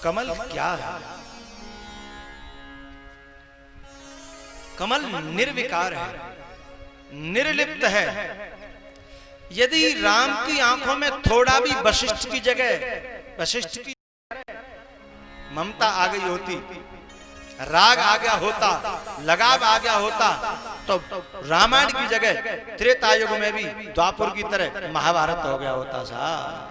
कमल क्या है? कमल निर्विकार है, निर्लिप्त है। यदि राम की आंखों में थोड़ा भी वशिष्ठ की जगह, वशिष्ठ की ममता आ गई होती, राग आ गया होता, लगाव आ गया होता, तो रामायण की जगह त्रेता युग में भी द्वापर की तरह महाभारत हो गया होता साहब।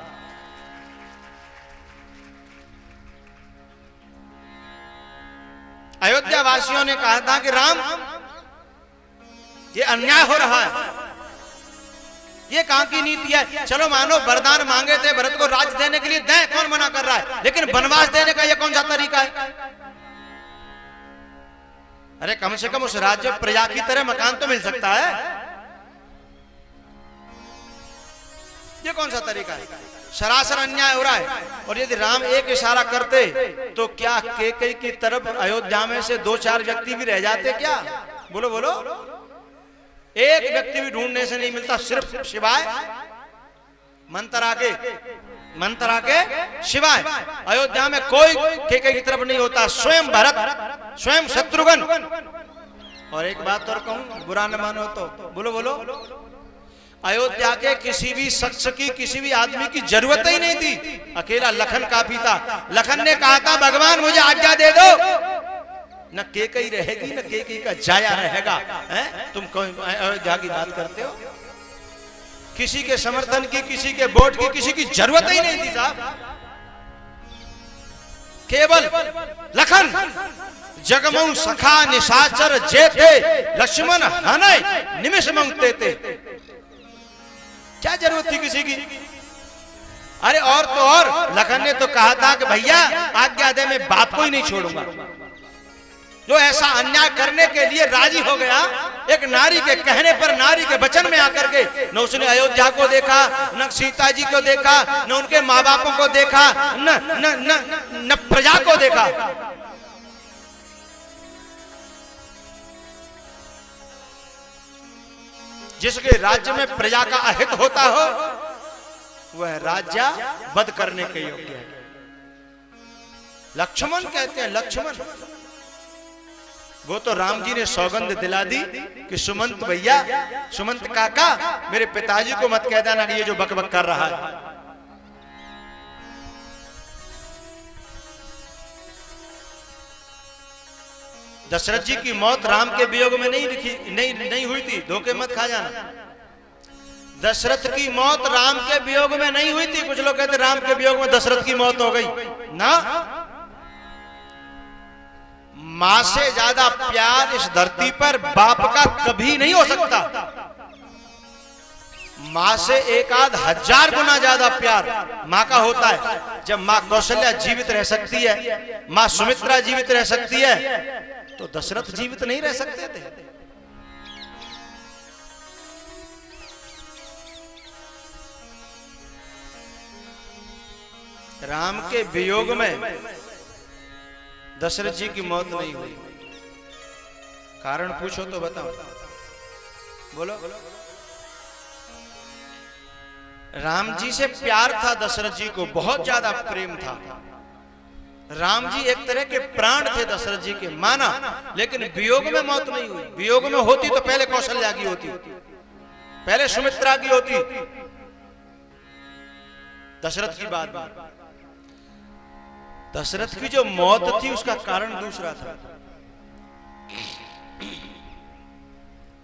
अयोध्या वासियों ने कहा था कि राम, ये अन्याय हो रहा है, ये कहां की नीति है? चलो मानो वरदान मांगे थे भरत को राज देने के लिए, दें, कौन मना कर रहा है, लेकिन वनवास देने का ये कौन सा तरीका है? अरे कम से कम उस राज्य प्रजा की तरह मकान तो मिल सकता है, ये कौन सा तरीका है? सरासर अन्याय हो रहा है। और यदि राम एक इशारा करते तो क्या कैकेयी की तरफ अयोध्या में से 2-4 व्यक्ति भी रह जाते क्या? बोलो बोलो, एक व्यक्ति भी ढूंढने से नहीं मिलता, सिर्फ शिवाय मंत्रा के शिवाय अयोध्या में कोई कैकेयी की तरफ नहीं होता। स्वयं भरत, स्वयं शत्रुघ्न। और एक बात और कहूं, बुरा न मानो तो, बोलो बोलो, अयोध्या के किसी भी शख्स की, किसी भी आदमी की जरूरत ही नहीं थी, अकेला लखन काफी था। लखन ने कहा था भगवान मुझे आज्ञा दे दो, न कैकेयी रहेगी न कैकेयी का जाया रहेगा। तुम कौन अयोध्या की बात करते हो? किसी के समर्थन की, किसी के वोट की, किसी की जरूरत ही नहीं थी साहब। केवल लखन जगमऊ सखा निशाचर जेते, लक्ष्मण हनय निमिष मंगते थे। क्या जरूरत थी किसी की? अरे और तो और, लखन ने तो कहा था कि भैया आज्ञा दे, मैं बाप को ही नहीं छोड़ूंगा। जो ऐसा अन्याय करने के लिए राजी हो गया, एक नारी के कहने पर, नारी के वचन में आकर के, न उसने अयोध्या को देखा, न सीता जी को देखा, न उनके माँ बापों को देखा, न न न न प्रजा को देखा। जिसके राज्य में प्रजा का अहित होता हो, वह राज्य वध करने के योग्य है। लक्ष्मण कहते हैं, लक्ष्मण, वो तो राम जी ने सौगंध दिला दी कि सुमंत भैया, सुमंत काका, मेरे पिताजी को मत कह देना कि ये जो बकबक कर रहा है। दशरथ जी की मौत राम के वियोग में नहीं हुई थी, धोखे मत खा जाना। दशरथ की मौत राम के वियोग में नहीं हुई थी। कुछ लोग कहते राम के वियोग में दशरथ की मौत हो गई ना। मां से ज्यादा प्यार इस धरती पर बाप का कभी नहीं हो सकता। मां से 1,000 गुना ज्यादा प्यार मां का होता है। जब मां कौशल्या जीवित रह सकती है, मां सुमित्रा जीवित रह सकती है, तो दशरथ जीवित नहीं रह सकते थे। राम के वियोग में दशरथ जी की मौत नहीं हुई। कारण पूछो तो बताओ, बोलो। राम जी से प्यार था, दशरथ जी को बहुत ज्यादा प्रेम था। राम जी एक तरह के प्राण थे दशरथ जी के, माना, लेकिन वियोग में मौत नहीं हुई। वियोग में होती तो पहले कौशल्या की होती, पहले सुमित्रा की होती, दशरथ की बात। दशरथ की जो मौत थी उसका कारण दूसरा था।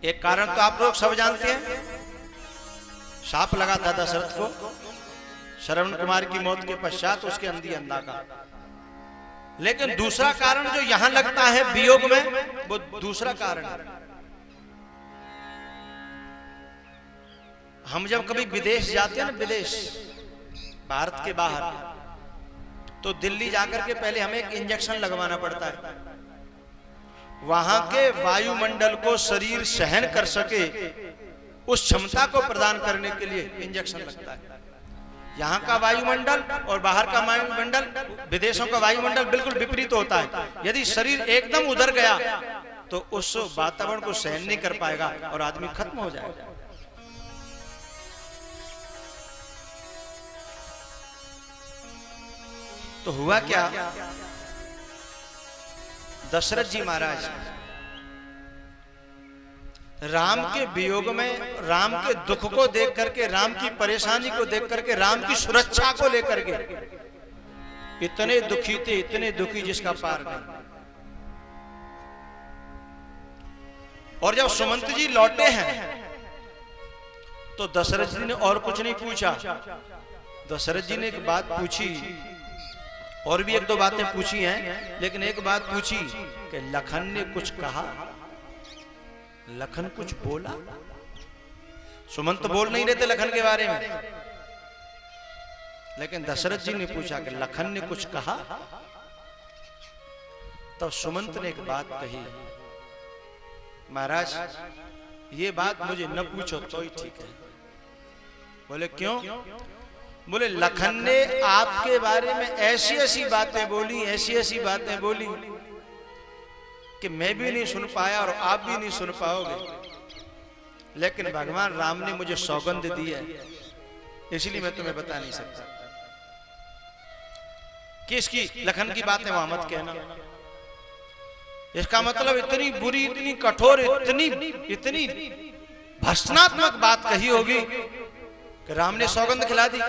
एक कारण तो आप लोग सब जानते हैं, शाप लगा था दशरथ को श्रवण कुमार की मौत के पश्चात, उसके अंधी अंधा का। लेकिन दूसरा कारण जो यहां लगता है वियोग में, वो दूसरा कारण है। हम जब कभी विदेश जाते हैं ना, विदेश, भारत के बाहर, तो दिल्ली जाकर के पहले हमें एक इंजेक्शन लगवाना पड़ता है। वहां के वायुमंडल को शरीर सहन कर सके, उस क्षमता को प्रदान करने के लिए इंजेक्शन लगता है। यहाँ का वायुमंडल और बाहर का वायुमंडल, विदेशों का वायुमंडल बिल्कुल विपरीत होता है। यदि शरीर एकदम उधर गया तो उस वातावरण को सहन नहीं कर पाएगा और आदमी खत्म हो जाएगा। तो हुआ क्या, दशरथ जी महाराज राम के वियोग में, राम के दुख को देख करके, राम की परेशानी को देख करके, राम की सुरक्षा को लेकर के इतने दुखी थे, इतने दुखी जिसका पार नहीं। और जब सुमंत जी लौटे हैं तो दशरथ जी ने और कुछ नहीं पूछा। दशरथ जी ने एक बात पूछी, और भी एक दो बातें पूछी हैं, लेकिन एक बात पूछी कि लखन ने कुछ कहा, लखन कुछ बोला। सुमंत बोल नहीं रहे थे लखन के बारे में, लेकिन दशरथ जी ने पूछा कि लखन ने कुछ कहा। तब सुमंत ने एक बात कही, महाराज ये बात मुझे न पूछो तो ही ठीक है। बोले क्यों? बोले लखन ने आपके बारे में ऐसी ऐसी बातें बोली, ऐसी ऐसी बातें बोली कि मैं भी नहीं सुन पाया और आप भी नहीं सुन पाओगे, लेकिन भगवान राम ने मुझे सौगंध दी है, इसलिए मैं तुम्हें बता नहीं सकता। किसकी? लखन की बात है, वहां मत कहना। इसका मतलब इतनी बुरी, इतनी कठोर, इतनी भर्त्सनात्मक बात कही होगी कि राम ने सौगंध खिला दी।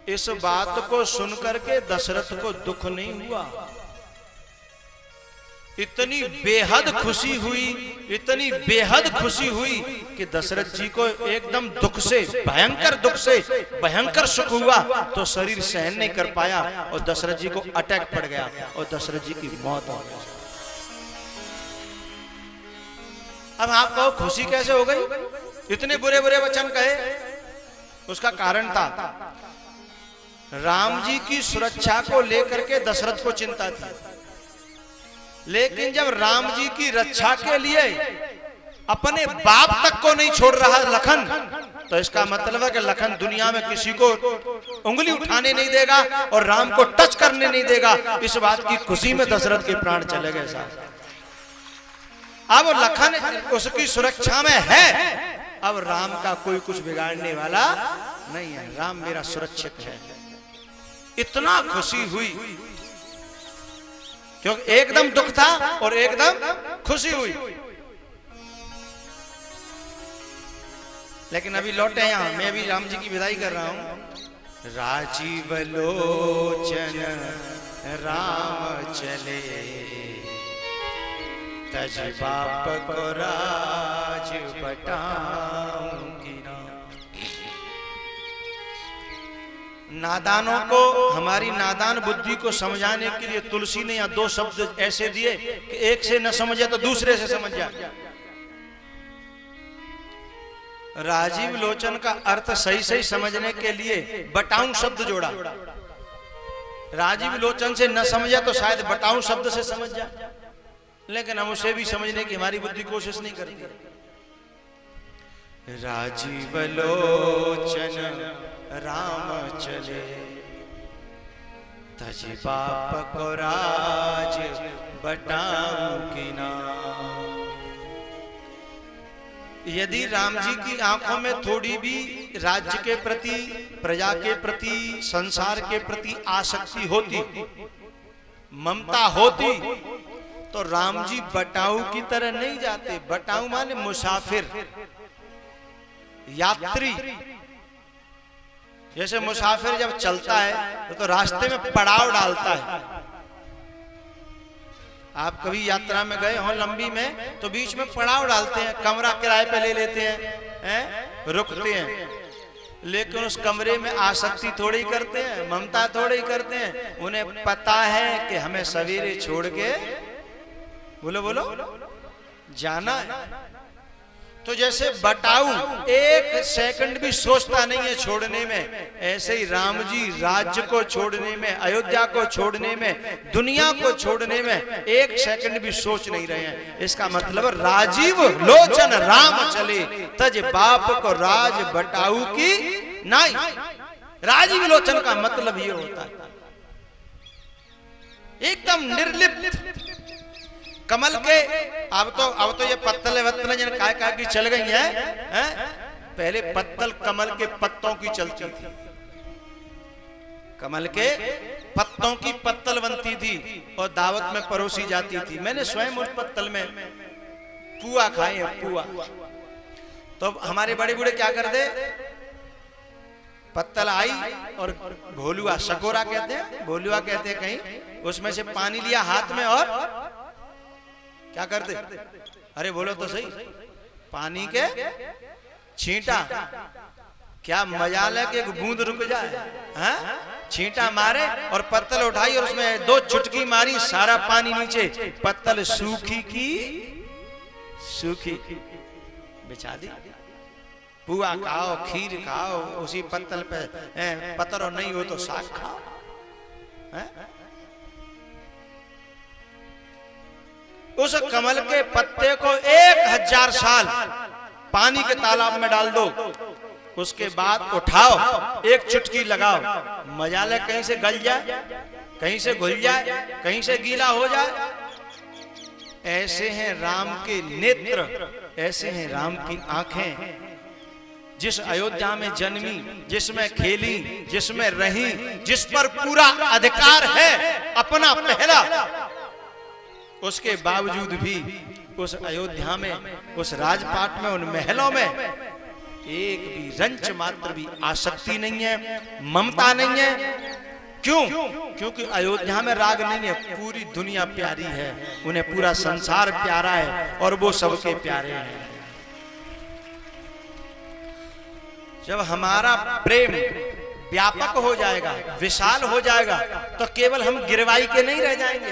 इस बात को सुनकर के दशरथ को दुख नहीं हुआ, इतनी बेहद खुशी हुई, इतनी बेहद खुशी हुई कि दशरथ जी को एकदम दुख से, भयंकर दुख से भयंकर सुख हुआ तो शरीर सहन नहीं कर पाया और दशरथ जी को अटैक पड़ गया और दशरथ जी की मौत हो गई। अब आप कहो खुशी कैसे हो गई? इतने बुरे बुरे वचन कहे, उसका कारण था राम जी की सुरक्षा को लेकर के दशरथ को चिंता थी, लेकिन जब राम जी की रक्षा के लिए अपने बाप तक को नहीं छोड़ रहा लखन, तो इसका मतलब है कि लखन दुनिया में किसी को उंगली उठाने नहीं देगा और राम को टच करने नहीं देगा। इस बात की खुशी में दशरथ के प्राण चले गए साहब। अब लखन उसकी सुरक्षा में है, अब राम का कोई कुछ बिगाड़ने वाला नहीं है, राम मेरा सुरक्षित है। इतना खुशी हुई क्योंकि एकदम दुख था और एकदम खुशी हुई। लेकिन अभी लौटे यहां, मैं अभी राम जी की विदाई कर रहा हूं। राजीव लोचन राम चले, तज बाप को राज बटाऊंगी ना। नादानों को, हमारी नादान बुद्धि को समझाने के लिए तुलसी ने यहाँ दो शब्द ऐसे दिए कि एक से न समझे तो दूसरे से समझ जाए। राजीव लोचन का अर्थ सही सही समझने के लिए बटाऊं शब्द जोड़ा। राजीव लोचन से न समझा तो शायद बटाऊं शब्द से समझ जाए, लेकिन हम उसे भी समझने की हमारी बुद्धि कोशिश नहीं करती। राजीव लोचन राम चले, तज बाप को राज बटाऊंगी ना। यदि राम जी की आंखों में थोड़ी भी राज्य के प्रति, प्रजा के प्रति, संसार के प्रति आसक्ति होती, ममता होती, तो राम जी बटाऊ की तरह नहीं जाते। बटाऊ माने मुसाफिर, यात्री। जैसे मुसाफिर जब चलता है तो रास्ते में पड़ाव डालता है। आप कभी यात्रा में गए हो लंबी में, तो बीच में पड़ाव डालते हैं, कमरा किराए पे ले लेते हैं, रुकते हैं, लेकिन उस कमरे में आसक्ति थोड़ी करते हैं, ममता थोड़ी करते हैं। उन्हें पता है कि हमें सवेरे छोड़ के बोलो बोलो जाना है। तो जैसे बटाऊ एक सेकंड भी सोचता नहीं है छोड़ने में, ऐसे ही राम जी राज्य को छोड़ने में, अयोध्या को छोड़ने में, दुनिया को छोड़ने में एक सेकंड भी सोच नहीं रहे हैं। इसका मतलब राजीव लोचन राम चले, तज बाप को राज बटाऊ की नाई। राजीव लोचन का मतलब ये होता है एकदम निर्लिप्त। कमल के अब तो ये पत्तले वत्तले जन काय की चल गई हैं, पहले पत्तल कमल के पत्तों की चलती थी। कमल के पत्तों की पत्तल बनती थी और दावत में परोसी जाती थी। मैंने स्वयं उस पत्तल में पुआ खाए हैं, पुआ। तो हमारे बड़े बूढ़े क्या करते, पत्तल आई और भोलुआ, सकोरा कहते हैं, भोलुआ कहते हैं कहीं, उसमें से पानी लिया हाथ में और क्या करते, अरे बोलो तो सही, पानी के छींटा। क्या मजाल है कि एक बूंद रुक जाए, हाँ? छींटा मारे और पत्तल उठाई और उसमें 2 चुटकी मारी, सारा पानी नीचे, पत्तल सूखी की सूखी बिछा दी। पुआ खाओ, खीर खाओ, उसी पत्तल पे, पत्तल और नहीं हो तो साग खाओ। उस कमल के पत्ते को 1000 साल पानी के तालाब में डाल दो, उसके बाद उठाओ, एक चुटकी लगाओ, मजाल है कहीं से गल जाए, कहीं से घुल जाए, कहीं से गीला हो जाए। ऐसे हैं राम के नेत्र, ऐसे हैं राम की आंखें। जिस अयोध्या में जन्मी, जिसमें खेली, जिसमें रही, जिस पर पूरा अधिकार है अपना पहला, उसके बावजूद भी उस अयोध्या में, उस राजपाट में, उन महलों में एक भी रंच मात्र भी आसक्ति नहीं है, ममता नहीं है। क्यों? क्योंकि अयोध्या में राग नहीं है, पूरी दुनिया प्यारी है, उन्हें पूरा संसार प्यारा है और वो सबके प्यारे हैं। जब हमारा प्रेम व्यापक हो जाएगा, विशाल हो जाएगा, तो केवल हम गिरवाई के नहीं रह जाएंगे।